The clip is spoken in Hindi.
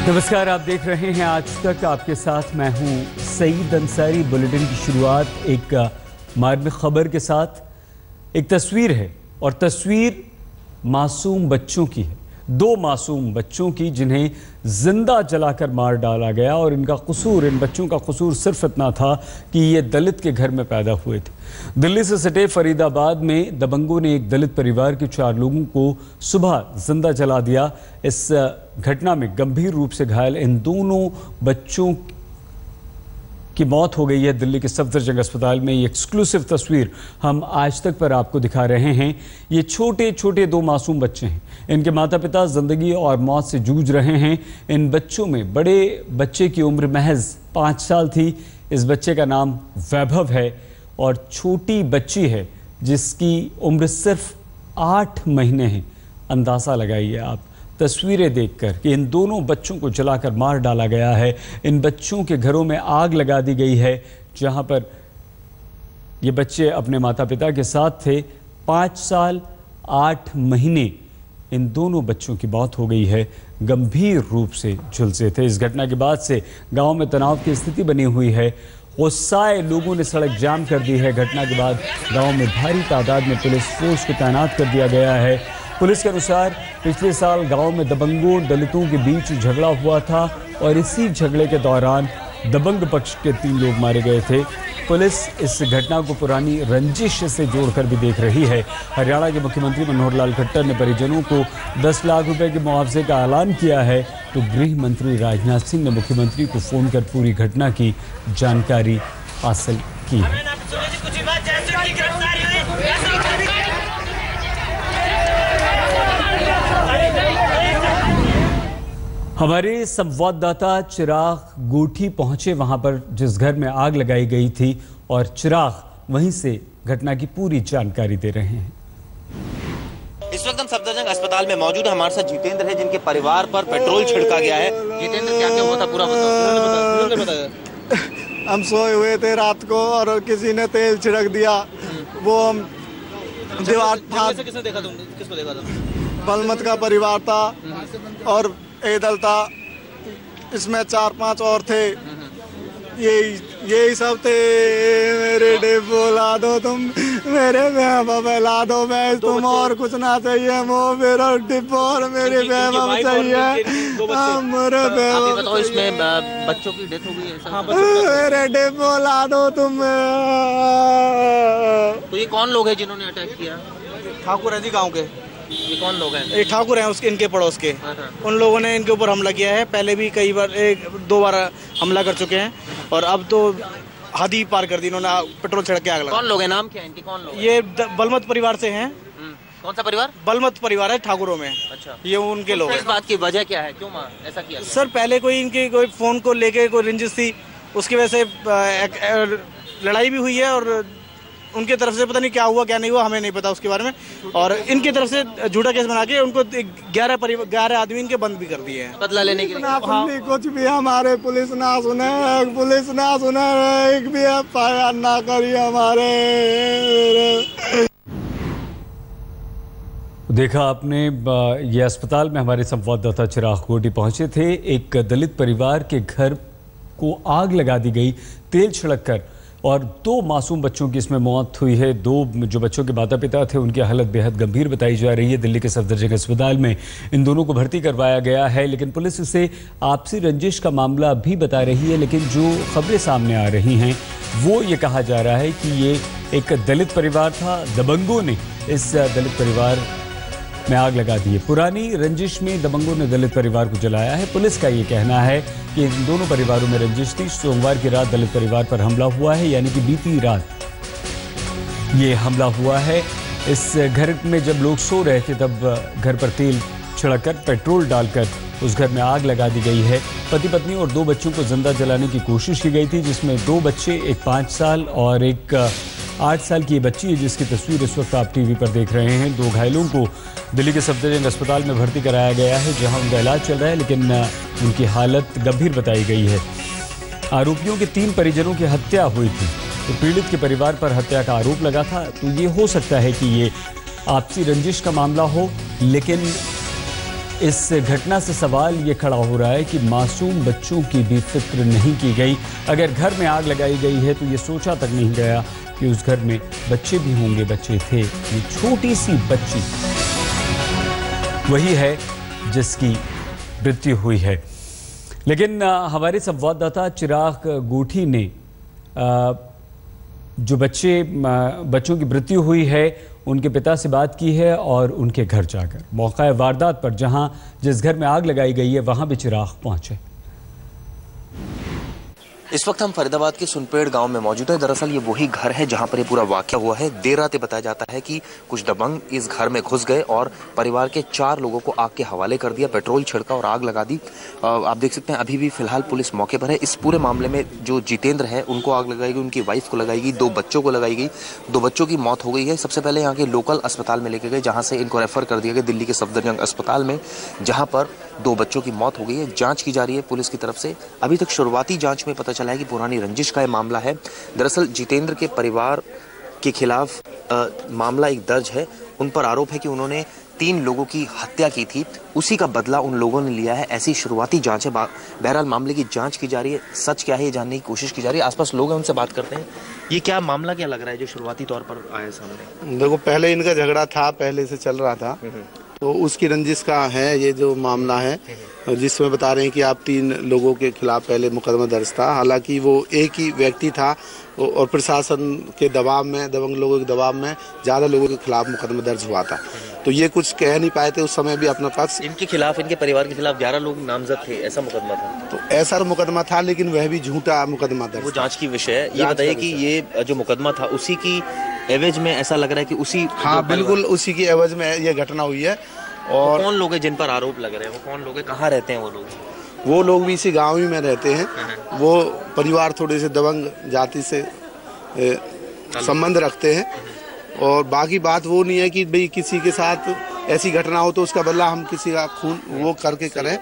नमस्कार, आप देख रहे हैं आज तक। आपके साथ मैं हूं सईद अंसारी। बुलेटिन की शुरुआत एक मार्मिक खबर के साथ। एक तस्वीर है और तस्वीर मासूम बच्चों की है, 2 मासूम बच्चों की जिन्हें जिंदा जलाकर मार डाला गया। और इन बच्चों का कसूर सिर्फ इतना था कि ये दलित के घर में पैदा हुए थे। दिल्ली से सटे फरीदाबाद में दबंगों ने एक दलित परिवार के 4 लोगों को सुबह जिंदा जला दिया। इस घटना में गंभीर रूप से घायल इन दोनों बच्चों की मौत हो गई है दिल्ली के सफदरजंग अस्पताल में। ये एक्सक्लूसिव तस्वीर हम आज तक पर आपको दिखा रहे हैं। ये छोटे छोटे 2 मासूम बच्चे हैं। इनके माता पिता जिंदगी और मौत से जूझ रहे हैं। इन बच्चों में बड़े बच्चे की उम्र महज 5 साल थी। इस बच्चे का नाम वैभव है और छोटी बच्ची है जिसकी उम्र सिर्फ 8 महीने है। अंदाज़ा लगाइए आप तस्वीरें देखकर कि इन दोनों बच्चों को जलाकर मार डाला गया है। इन बच्चों के घरों में आग लगा दी गई है जहां पर ये बच्चे अपने माता पिता के साथ थे। 5 साल 8 महीने इन दोनों बच्चों की मौत हो गई है, गंभीर रूप से झुलसे थे। इस घटना के बाद से गांव में तनाव की स्थिति बनी हुई है। गुस्साए लोगों ने सड़क जाम कर दी है। घटना के बाद गांव में भारी तादाद में पुलिस फोर्स को तैनात कर दिया गया है। पुलिस के अनुसार पिछले साल गांव में दबंगों और दलितों के बीच झगड़ा हुआ था और इसी झगड़े के दौरान दबंग पक्ष के 3 लोग मारे गए थे। पुलिस इस घटना को पुरानी रंजिश से जोड़कर भी देख रही है। हरियाणा के मुख्यमंत्री मनोहर लाल खट्टर ने परिजनों को 10 लाख रुपए के मुआवजे का ऐलान किया है, तो गृह मंत्री राजनाथ सिंह ने मुख्यमंत्री को फोन कर पूरी घटना की जानकारी हासिल की है। हमारे संवाददाता चिराग गोठी पहुंचे वहां पर जिस घर में आग लगाई गई थी और चिराग वहीं से घटना की पूरी जानकारी दे रहे हैं। इस वक्त हम सफदरजंग अस्पताल में मौजूद हैं। हमारे साथ जितेंद्र है जिनके परिवार पर पेट्रोल छिड़का गया है। जितेंद्र, क्या क्या हुआ था पूरा बताओ। हम सोए हुए थे रात को और किसी ने तेल छिड़क दिया। वो हम दीवार किसने देखा? तुम किसको देखा था? बलमत का परिवार था और ऐदल था। इसमें 4-5 और थे। यही सब थे। मेरे डिब्बो ला दो तुम, मेरे बेबा ला दो भैंस तुम, और कुछ ना चाहिए। वो मेरा डिब्बो और मेरे बेबा चाहिए। मेरे बेबा बताओ, इसमें बच्चों की डेथ हो गई है। हाँ, मेरे डिब्बो ला दो तुम। तो ये कौन लोग हैं जिन्होंने अटैक किया? ठाकुर है जी गाँव के। ये कौन लोग हैं? ये ठाकुर हैं उसके, इनके पड़ोस के। उन लोगों ने इनके ऊपर हमला किया है। पहले भी कई बार 1-2 बार हमला कर चुके हैं और अब तो हद ही पार कर दी। इन्होंने पेट्रोल छिड़क के आग लगा। कौन लोग हैं? नाम क्या है इनके? कौन लोग? ये बलमत परिवार से हैं। कौन सा परिवार? बलमत परिवार है ठाकुरों में। अच्छा, ये उनके लोग हैं। इस बात की वजह क्या है? क्यों ऐसा किया? सर, पहले कोई इनके कोई फोन को लेके कोई रंजिश थी, उसकी वजह से लड़ाई भी हुई है और उनके तरफ से पता नहीं क्या हुआ क्या नहीं हुआ, हमें नहीं पता उसके बारे में। और इनकी तरफ से झूठा केस बना के उनको 11 आदमी इनके बंद भी कर दिए हैं बदला लेने के लिए। हाँ। कुछ भी हमारे पुलिस ना सुने, एक भी FIR ना करी हमारे। देखा आपने, ये अस्पताल में हमारे संवाददाता चिराग गोठी पहुंचे थे। एक दलित परिवार के घर को आग लगा दी गई तेल छिड़ककर और 2 मासूम बच्चों की इसमें मौत हुई है। 2 जो बच्चों के माता पिता थे उनकी हालत बेहद गंभीर बताई जा रही है। दिल्ली के सफदरजंग अस्पताल में इन दोनों को भर्ती करवाया गया है, लेकिन पुलिस इसे आपसी रंजिश का मामला भी बता रही है। लेकिन जो खबरें सामने आ रही हैं वो ये कहा जा रहा है कि ये एक दलित परिवार था। दबंगों ने इस दलित परिवार में आग लगा दी है। पुरानी रंजिश में दबंगों ने दलित परिवार को जलाया है। पुलिस का ये कहना है कि इन दोनों परिवारों में रंजिश थी। सोमवार की रात दलित परिवार पर हमला हुआ है, यानी कि बीती रात ये हमला हुआ है। इस घर में जब लोग सो रहे थे तब घर पर तेल छिड़ककर पेट्रोल डालकर उस घर में आग लगा दी गई है। पति पत्नी और 2 बच्चों को जिंदा जलाने की कोशिश की गई थी, जिसमें 2 बच्चे, एक 5 साल और एक 8 साल की बच्ची है जिसकी तस्वीर इस वक्त आप टीवी पर देख रहे हैं। 2 घायलों को दिल्ली के सफदरजंग अस्पताल में भर्ती कराया गया है जहां उनका इलाज चल रहा है, लेकिन उनकी हालत गंभीर बताई गई है। आरोपियों के 3 परिजनों की हत्या हुई थी, तो पीड़ित के परिवार पर हत्या का आरोप लगा था। तो ये हो सकता है कि ये आपसी रंजिश का मामला हो, लेकिन इस घटना से सवाल ये खड़ा हो रहा है कि मासूम बच्चों की भी फिक्र नहीं की गई। अगर घर में आग लगाई गई है तो ये सोचा तक नहीं गया कि उस घर में बच्चे भी होंगे। बच्चे थे, ये छोटी सी बच्ची वही है जिसकी मृत्यु हुई है। लेकिन हमारे संवाददाता चिराग गोठी ने जो बच्चों की मृत्यु हुई है उनके पिता से बात की है और उनके घर जाकर मौका वारदात पर जिस घर में आग लगाई गई है वहां भी चिराग पहुंचे। इस वक्त हम फरीदाबाद के सुनपेड़ गांव में मौजूद है। दरअसल ये वही घर है जहां पर ये पूरा वाकया हुआ है। देर रात बताया जाता है कि कुछ दबंग इस घर में घुस गए और परिवार के 4 लोगों को आग के हवाले कर दिया, पेट्रोल छिड़का और आग लगा दी। आप देख सकते हैं अभी भी फिलहाल पुलिस मौके पर है। इस पूरे मामले में जो जितेंद्र है उनको आग लगाई गई, उनकी वाइफ को लगाई गई, 2 बच्चों को लगाई गई। 2 बच्चों की मौत हो गई है। सबसे पहले यहाँ के लोकल अस्पताल में लेके गए जहाँ से इनको रेफर कर दिया गया दिल्ली के सफदरजंग अस्पताल में, जहाँ पर 2 बच्चों की मौत हो गई है। जाँच की जा रही है पुलिस की तरफ से। अभी तक शुरुआती जाँच में पता चला है कि पुरानी रंजिश का यह मामला है। दरअसल जितेंद्र के परिवार के खिलाफ मामला एक दर्ज है। उन पर आरोप है कि उन्होंने 3 लोगों की हत्या की थी, उसी का बदला उन लोगों ने लिया है। ऐसी शुरुआती जांच है। बहरहाल मामले की जांच की जा रही है, सच क्या है ये जानने की कोशिश की जा रही है। आसपास लोग हैं, उनसे बात करते हैं। ये क्या मामला क्या लग रहा है जो शुरुआती तौर पर आया सामने? देखो, पहले इनका झगड़ा था, पहले से चल रहा था, तो उसकी रंजिश का है ये जो मामला है, जिसमें बता रहे हैं कि आप 3 लोगों के खिलाफ पहले मुकदमा दर्ज था। हालांकि वो एक ही व्यक्ति था और प्रशासन के दबाव में, दबंग लोगों के दबाव में ज़्यादा लोगों के खिलाफ मुकदमा दर्ज हुआ था। तो ये कुछ कह नहीं पाए थे उस समय भी अपना पक्ष। इनके खिलाफ, इनके परिवार के खिलाफ 11 लोग नामजद थे, ऐसा मुकदमा था? तो ऐसा मुकदमा था, लेकिन वह भी झूठा मुकदमा दर्ज। वो जाँच की विषय है। ये बताइए कि ये जो मुकदमा था उसी की एवज में ऐसा लग रहा है कि उसी, हाँ बिल्कुल उसी की एवज में ये घटना हुई है। और कौन लोग हैं जिन पर आरोप लग रहे हैं? वो कौन लोग हैं, कहाँ रहते हैं वो लोग? वो लोग भी इसी गाँव ही में रहते हैं। वो परिवार थोड़े से दबंग जाति से संबंध रखते हैं। और बाकी बात वो नहीं है कि भाई किसी के साथ ऐसी घटना हो तो उसका बदला हम किसी का खून वो करके करें।